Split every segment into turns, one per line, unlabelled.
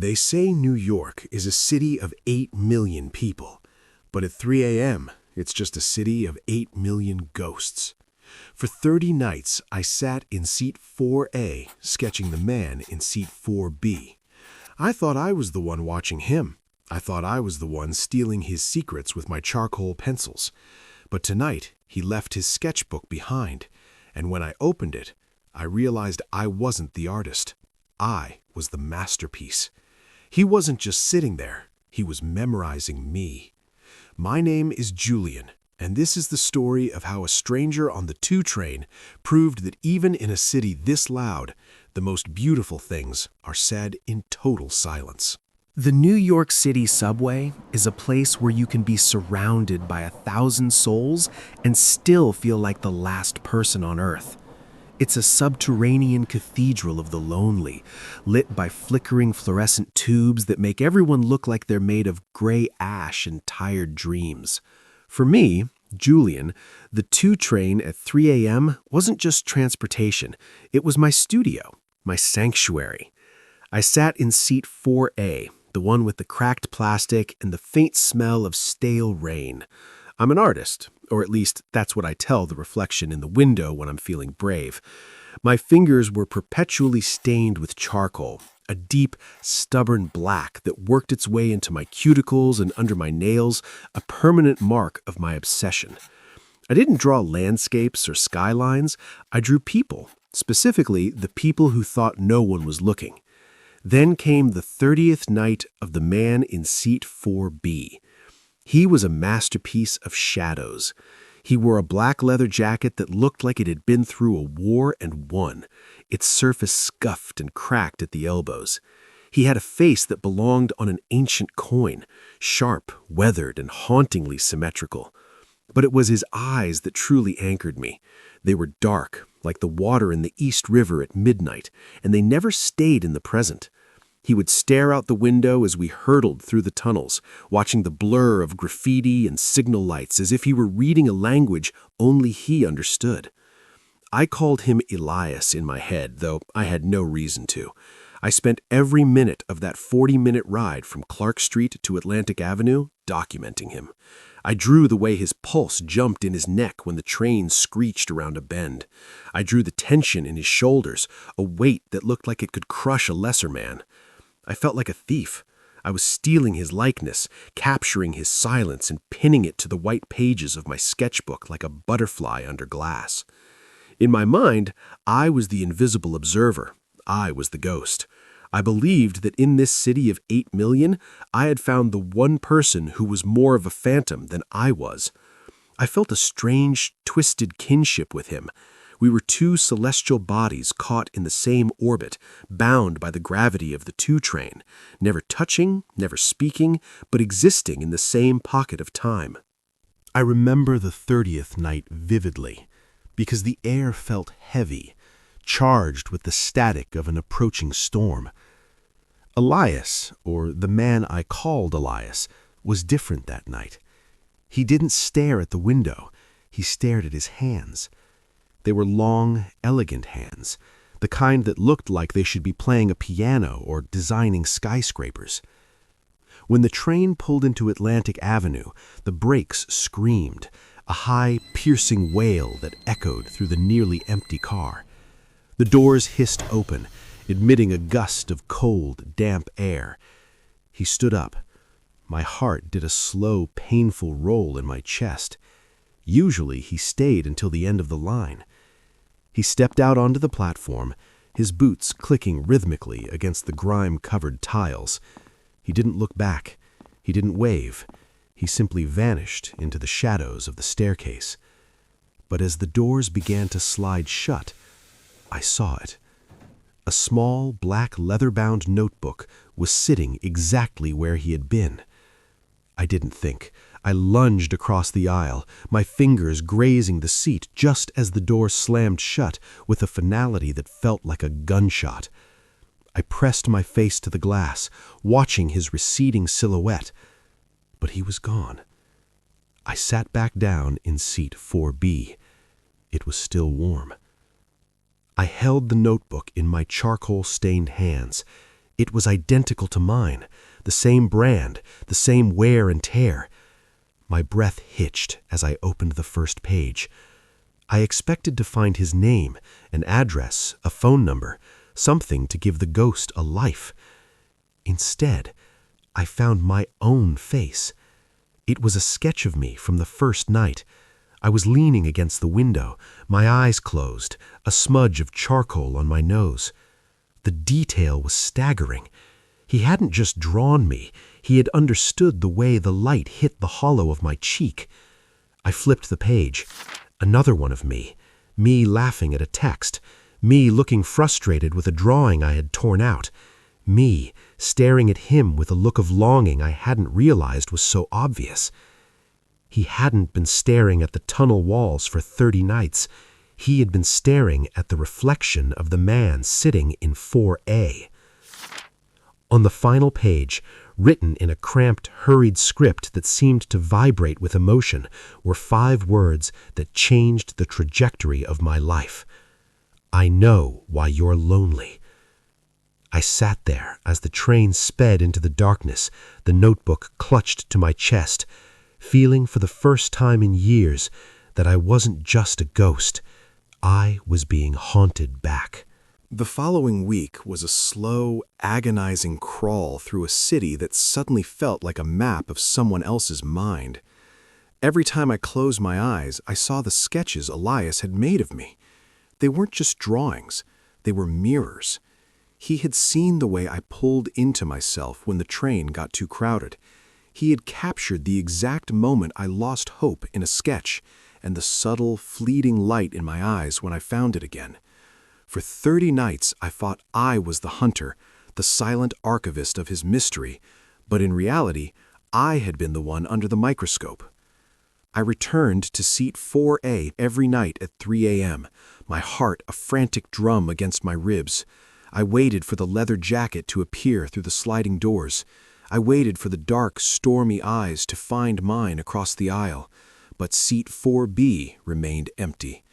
They say New York is a city of 8 million people, but at 3 a.m., it's just a city of 8 million ghosts. For 30 nights, I sat in seat 4A, sketching the man in seat 4B. I thought I was the one watching him. I thought I was the one stealing his secrets with my charcoal pencils. But tonight, he left his sketchbook behind, and when I opened it, I realized I wasn't the artist. I was the masterpiece. He wasn't just sitting there, he was memorizing me. My name is Julian, and this is the story of how a stranger on the 2 train proved that even in a city this loud, the most beautiful things are said in total silence.
The New York City subway is a place where you can be surrounded by 1,000 souls and still feel like the last person on earth. It's a subterranean cathedral of the lonely, lit by flickering fluorescent tubes that make everyone look like they're made of gray ash and tired dreams. For me, Julian, the 2 train at 3 a.m. wasn't just transportation. It was my studio, my sanctuary. I sat in seat 4A, the one with the cracked plastic and the faint smell of stale rain. I'm an artist, or at least that's what I tell the reflection in the window when I'm feeling brave. My fingers were perpetually stained with charcoal, a deep, stubborn black that worked its way into my cuticles and under my nails, a permanent mark of my obsession. I didn't draw landscapes or skylines. I drew people, specifically the people who thought no one was looking. Then came the 30th night of the man in seat 4B. He was a masterpiece of shadows. He wore a black leather jacket that looked like it had been through a war and won, its surface scuffed and cracked at the elbows. He had a face that belonged on an ancient coin, sharp, weathered, and hauntingly symmetrical. But it was his eyes that truly anchored me. They were dark, like the water in the East River at midnight, and they never stayed in the present. He would stare out the window as we hurtled through the tunnels, watching the blur of graffiti and signal lights as if he were reading a language only he understood. I called him Elias in my head, though I had no reason to. I spent every minute of that 40-minute ride from Clark Street to Atlantic Avenue documenting him. I drew the way his pulse jumped in his neck when the train screeched around a bend. I drew the tension in his shoulders, a weight that looked like it could crush a lesser man. I felt like a thief. I was stealing his likeness, capturing his silence and pinning it to the white pages of my sketchbook like a butterfly under glass. In my mind, I was the invisible observer. I was the ghost. I believed that in this city of 8 million, I had found the one person who was more of a phantom than I was. I felt a strange, twisted kinship with him. We were 2 celestial bodies caught in the same orbit, bound by the gravity of the 2 train, never touching, never speaking, but existing in the same pocket of time. I remember the 30th night vividly, because the air felt heavy, charged with the static of an approaching storm. Elias, or the man I called Elias, was different that night. He didn't stare at the window, he stared at his hands. They were long, elegant hands, the kind that looked like they should be playing a piano or designing skyscrapers. When the train pulled into Atlantic Avenue, the brakes screamed, a high, piercing wail that echoed through the nearly empty car. The doors hissed open, admitting a gust of cold, damp air. He stood up. My heart did a slow, painful roll in my chest. Usually he stayed until the end of the line. He stepped out onto the platform, his boots clicking rhythmically against the grime-covered tiles. He didn't look back. He didn't wave. He simply vanished into the shadows of the staircase. But as the doors began to slide shut, I saw it. A small, black leather-bound notebook was sitting exactly where he had been. I didn't think. I lunged across the aisle, my fingers grazing the seat just as the door slammed shut with a finality that felt like a gunshot. I pressed my face to the glass, watching his receding silhouette, but he was gone. I sat back down in seat 4B. It was still warm. I held the notebook in my charcoal-stained hands. It was identical to mine, the same brand, the same wear and tear. My breath hitched as I opened the first page. I expected to find his name, an address, a phone number, something to give the ghost a life. Instead, I found my own face. It was a sketch of me from the first night. I was leaning against the window, my eyes closed, a smudge of charcoal on my nose. The detail was staggering. He hadn't just drawn me, he had understood the way the light hit the hollow of my cheek. I flipped the page. Another one of me laughing at a text, me looking frustrated with a drawing I had torn out, me staring at him with a look of longing I hadn't realized was so obvious. He hadn't been staring at the tunnel walls for 30 nights. He had been staring at the reflection of the man sitting in 4A. On the final page, written in a cramped, hurried script that seemed to vibrate with emotion, were 5 words that changed the trajectory of my life. I know why you're lonely. I sat there as the train sped into the darkness, the notebook clutched to my chest, feeling for the first time in years that I wasn't just a ghost. I was being haunted back.
The following week was a slow, agonizing crawl through a city that suddenly felt like a map of someone else's mind. Every time I closed my eyes, I saw the sketches Elias had made of me. They weren't just drawings, they were mirrors. He had seen the way I pulled into myself when the train got too crowded. He had captured the exact moment I lost hope in a sketch, and the subtle, fleeting light in my eyes when I found it again. For 30 nights I thought I was the hunter, the silent archivist of his mystery, but in reality, I had been the one under the microscope. I returned to seat 4A every night at 3 a.m., my heart a frantic drum against my ribs. I waited for the leather jacket to appear through the sliding doors. I waited for the dark, stormy eyes to find mine across the aisle, but seat 4B remained empty.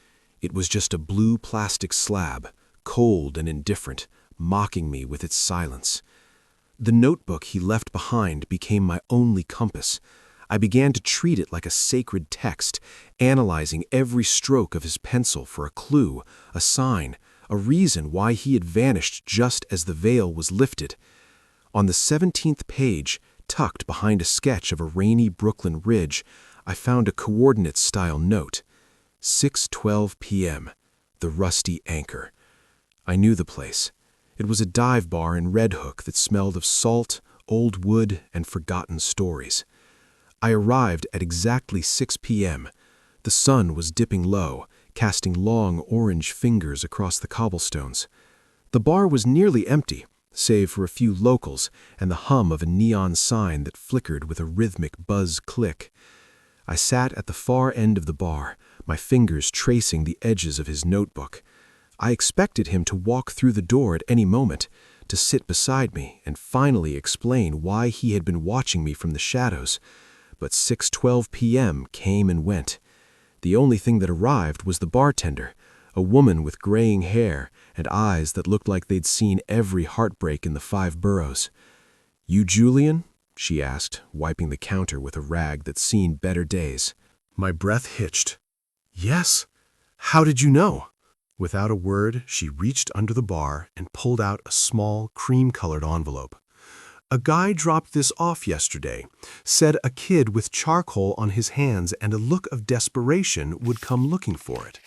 It was just a blue plastic slab, cold and indifferent, mocking me with its silence. The notebook he left behind became my only compass. I began to treat it like a sacred text, analyzing every stroke of his pencil for a clue, a sign, a reason why he had vanished just as the veil was lifted. On the 17th page, tucked behind a sketch of a rainy Brooklyn ridge, I found a coordinate-style note. 6:12 p.m., the Rusty Anchor. I knew the place. It was a dive bar in Red Hook that smelled of salt, old wood, and forgotten stories. I arrived at exactly 6 p.m. The sun was dipping low, casting long orange fingers across the cobblestones. The bar was nearly empty, save for a few locals and the hum of a neon sign that flickered with a rhythmic buzz click. I sat at the far end of the bar, my fingers tracing the edges of his notebook. I expected him to walk through the door at any moment, to sit beside me and finally explain why he had been watching me from the shadows. But 6:12 p.m. came and went. The only thing that arrived was the bartender, a woman with graying hair and eyes that looked like they'd seen every heartbreak in the 5 boroughs. "You Julian?" she asked, wiping the counter with a rag that's seen better days. My breath hitched. "Yes. How did you know?" Without a word, she reached under the bar and pulled out a small, cream-colored envelope. "A guy dropped this off yesterday. Said a kid with charcoal on his hands and a look of desperation would come looking for it."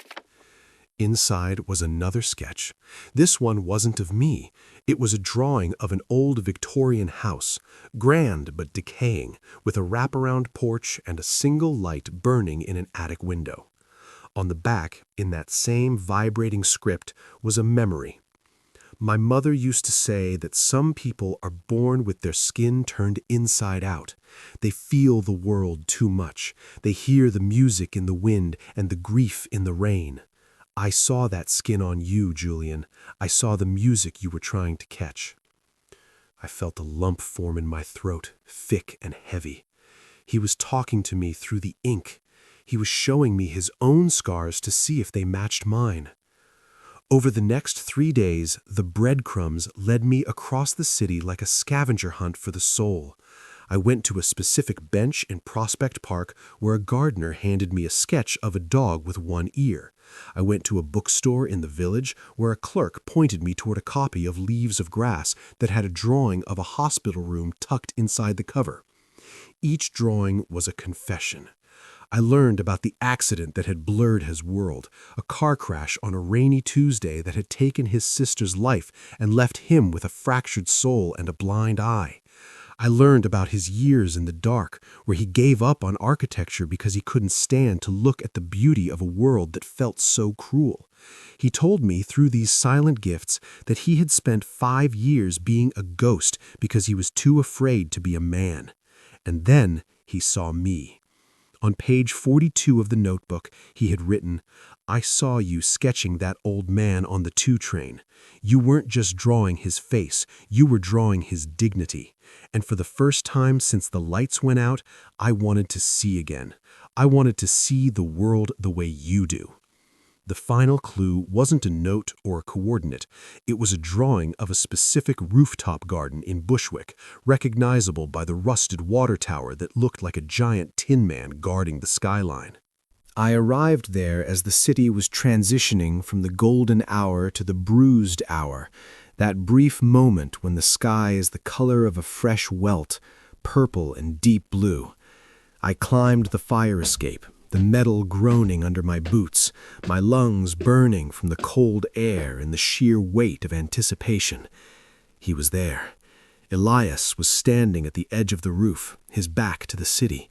Inside was another sketch. This one wasn't of me. It was a drawing of an old Victorian house, grand but decaying, with a wraparound porch and a single light burning in an attic window. On the back, in that same vibrating script, was a memory. "My mother used to say that some people are born with their skin turned inside out. They feel the world too much. They hear the music in the wind and the grief in the rain. I saw that skin on you, Julian. I saw the music you were trying to catch." I felt a lump form in my throat, thick and heavy. He was talking to me through the ink. He was showing me his own scars to see if they matched mine. Over the next 3 days, the breadcrumbs led me across the city like a scavenger hunt for the soul. I went to a specific bench in Prospect Park where a gardener handed me a sketch of a dog with one ear. I went to a bookstore in the village where a clerk pointed me toward a copy of Leaves of Grass that had a drawing of a hospital room tucked inside the cover. Each drawing was a confession. I learned about the accident that had blurred his world, a car crash on a rainy Tuesday that had taken his sister's life and left him with a fractured soul and a blind eye. I learned about his years in the dark, where he gave up on architecture because he couldn't stand to look at the beauty of a world that felt so cruel. He told me through these silent gifts that he had spent 5 years being a ghost because he was too afraid to be a man. And then he saw me. On page 42 of the notebook, he had written, "I saw you sketching that old man on the 2 train. You weren't just drawing his face, you were drawing his dignity. And for the first time since the lights went out, I wanted to see again. I wanted to see the world the way you do." The final clue wasn't a note or a coordinate. It was a drawing of a specific rooftop garden in Bushwick, recognizable by the rusted water tower that looked like a giant tin man guarding the skyline. I arrived there as the city was transitioning from the golden hour to the bruised hour, that brief moment when the sky is the color of a fresh welt, purple and deep blue. I climbed the fire escape, the metal groaning under my boots, my lungs burning from the cold air and the sheer weight of anticipation. He was there. Elias was standing at the edge of the roof, his back to the city.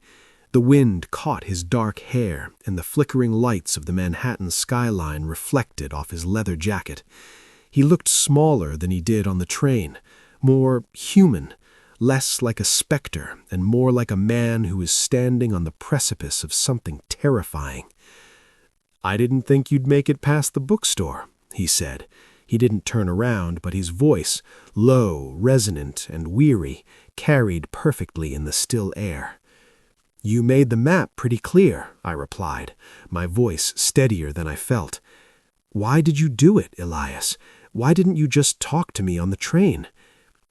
The wind caught his dark hair, and the flickering lights of the Manhattan skyline reflected off his leather jacket. He looked smaller than he did on the train, more human, less like a specter and more like a man who is standing on the precipice of something terrifying. "I didn't think you'd make it past the bookstore," he said. He didn't turn around, but his voice, low, resonant, and weary, carried perfectly in the still air. "You made the map pretty clear," I replied, my voice steadier than I felt. "Why did you do it, Elias? Why didn't you just talk to me on the train?"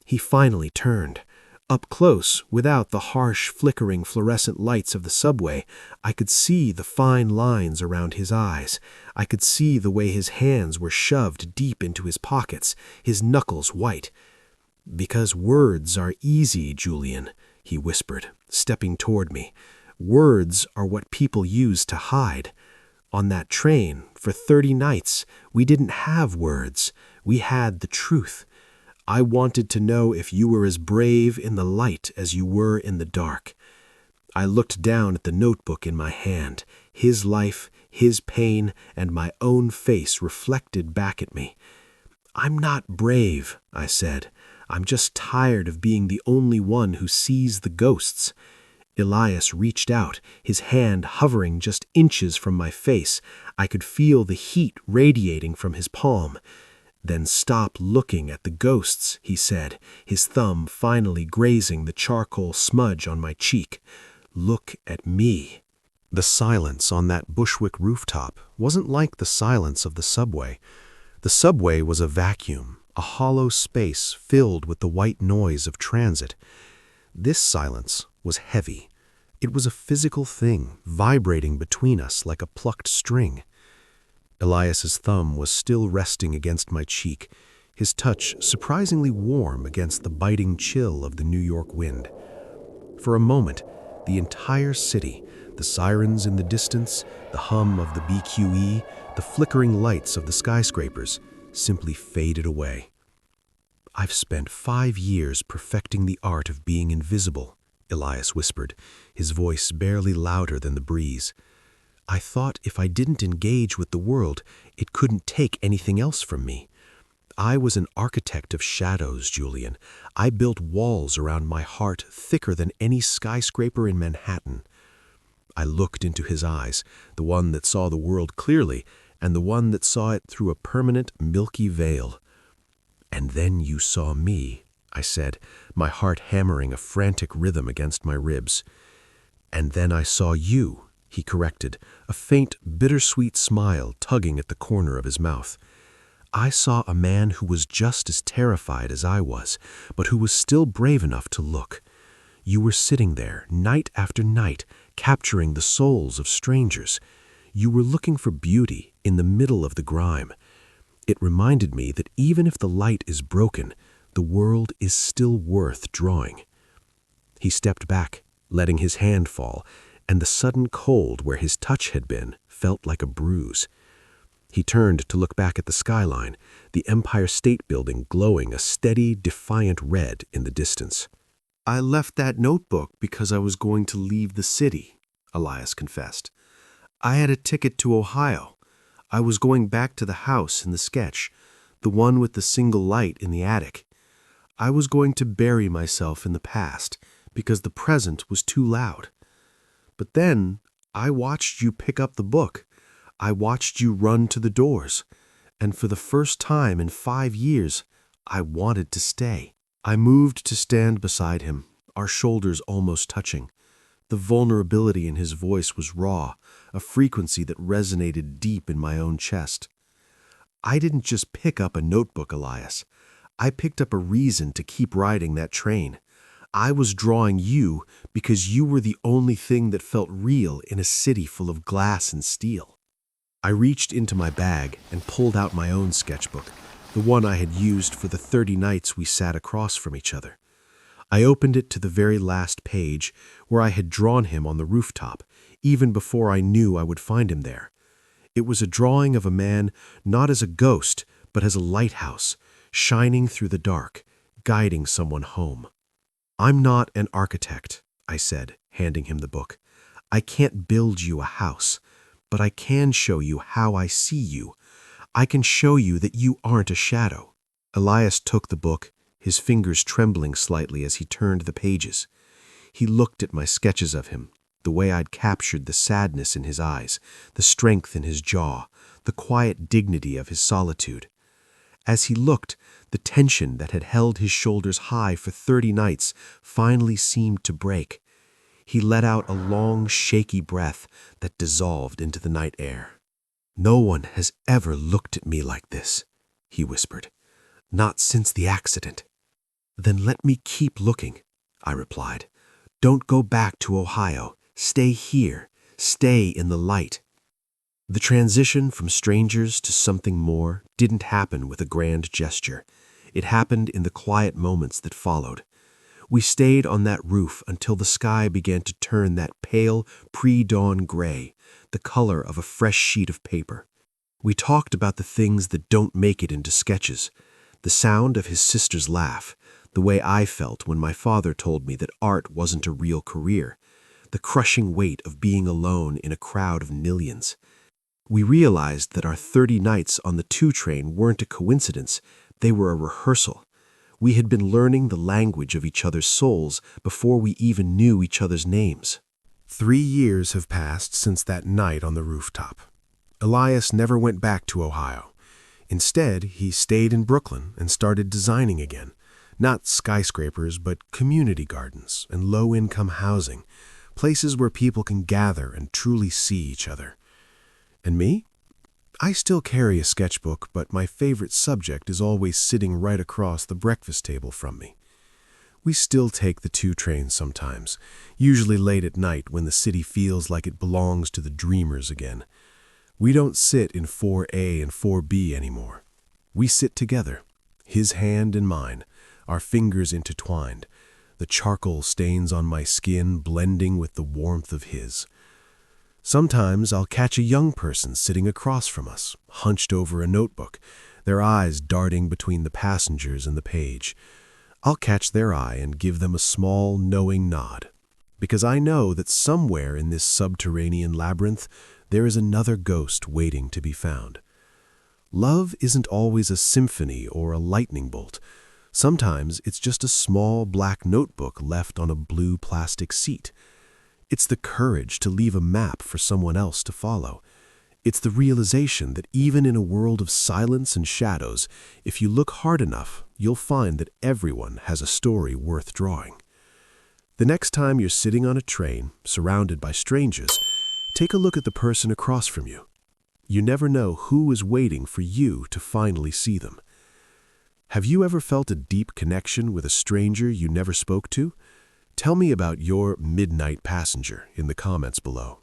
He finally turned. Up close, without the harsh, flickering fluorescent lights of the subway, I could see the fine lines around his eyes. I could see the way his hands were shoved deep into his pockets, his knuckles white. "Because words are easy, Julian," he whispered, stepping toward me. "Words are what people use to hide. On that train, for 30 nights, we didn't have words. We had the truth. I wanted to know if you were as brave in the light as you were in the dark." I looked down at the notebook in my hand, his life, his pain, and my own face reflected back at me. "I'm not brave," I said. "I'm just tired of being the only one who sees the ghosts." Elias reached out, his hand hovering just inches from my face. I could feel the heat radiating from his palm. "Then stop looking at the ghosts," he said, his thumb finally grazing the charcoal smudge on my cheek. "Look at me." The silence on that Bushwick rooftop wasn't like the silence of the subway. The subway was a vacuum, a hollow space filled with the white noise of transit. This silence was heavy. It was a physical thing, vibrating between us like a plucked string. Elias's thumb was still resting against my cheek, his touch surprisingly warm against the biting chill of the New York wind. For a moment, the entire city, the sirens in the distance, the hum of the BQE, the flickering lights of the skyscrapers, simply faded away. "I've spent 5 years perfecting the art of being invisible," Elias whispered, his voice barely louder than the breeze. "I thought if I didn't engage with the world, it couldn't take anything else from me. I was an architect of shadows, Julian. I built walls around my heart thicker than any skyscraper in Manhattan." I looked into his eyes, the one that saw the world clearly and the one that saw it through a permanent milky veil. "And then you saw me," I said, my heart hammering a frantic rhythm against my ribs. "And then I saw you," he corrected, a faint, bittersweet smile tugging at the corner of his mouth.
I saw a man who was just as terrified as I was, but who was still brave enough to look. You were sitting there, night after night, capturing the souls of strangers. You were looking for beauty in the middle of the grime. It reminded me that even if the light is broken, the world is still worth drawing. He stepped back, letting his hand fall, and the sudden cold where his touch had been felt like a bruise. He turned to look back at the skyline, the Empire State Building glowing a steady, defiant red in the distance. "I left that notebook because I was going to leave the city," Elias confessed. "I had a ticket to Ohio. I was going back to the house in the sketch, the one with the single light in the attic. I was going to bury myself in the past because the present was too loud. But then I watched you pick up the book. I watched you run to the doors. And for the first time in 5 years, I wanted to stay." I moved to stand beside him, our shoulders almost touching. The vulnerability in his voice was raw, a frequency that resonated deep in my own chest. "I didn't just pick up a notebook, Elias. I picked up a reason to keep riding that train. I was drawing you because you were the only thing that felt real in a city full of glass and steel." I reached into my bag and pulled out my own sketchbook, the one I had used for the 30 nights we sat across from each other. I opened it to the very last page, where I had drawn him on the rooftop, even before I knew I would find him there. It was a drawing of a man not as a ghost, but as a lighthouse, shining through the dark, guiding someone home. "I'm not an architect," I said, handing him the book. "I can't build you a house, but I can show you how I see you. I can show you that you aren't a shadow." Elias took the book, his fingers trembling slightly as he turned the pages. He looked at my sketches of him, the way I'd captured the sadness in his eyes, the strength in his jaw, the quiet dignity of his solitude. As he looked, the tension that had held his shoulders high for 30 nights finally seemed to break. He let out a long, shaky breath that dissolved into the night air. "No one has ever looked at me like this," he whispered. "Not since the accident." "Then let me keep looking," I replied. "Don't go back to Ohio. Stay here. Stay in the light." The transition from strangers to something more didn't happen with a grand gesture. It happened in the quiet moments that followed. We stayed on that roof until the sky began to turn that pale, pre-dawn gray, the color of a fresh sheet of paper. We talked about the things that don't make it into sketches, the sound of his sister's laugh, the way I felt when my father told me that art wasn't a real career, the crushing weight of being alone in a crowd of millions. We realized that our 30 nights on the 2 train weren't a coincidence, they were a rehearsal. We had been learning the language of each other's souls before we even knew each other's names. 3 years have passed since that night on the rooftop. Elias never went back to Ohio. Instead, he stayed in Brooklyn and started designing again. Not skyscrapers, but community gardens and low-income housing, places where people can gather and truly see each other. And me? I still carry a sketchbook, but my favorite subject is always sitting right across the breakfast table from me. We still take the 2 trains sometimes, usually late at night when the city feels like it belongs to the dreamers again. We don't sit in 4A and 4B anymore. We sit together, his hand in mine, our fingers intertwined, the charcoal stains on my skin blending with the warmth of his. Sometimes I'll catch a young person sitting across from us, hunched over a notebook, their eyes darting between the passengers and the page. I'll catch their eye and give them a small, knowing nod, because I know that somewhere in this subterranean labyrinth there is another ghost waiting to be found. Love isn't always a symphony or a lightning bolt. Sometimes it's just a small black notebook left on a blue plastic seat. It's the courage to leave a map for someone else to follow. It's the realization that even in a world of silence and shadows, if you look hard enough, you'll find that everyone has a story worth drawing. The next time you're sitting on a train, surrounded by strangers, take a look at the person across from you.
You never know who is waiting for you to finally see them. Have you ever felt a deep connection with a stranger you never spoke to? Tell me about your midnight passenger in the comments below.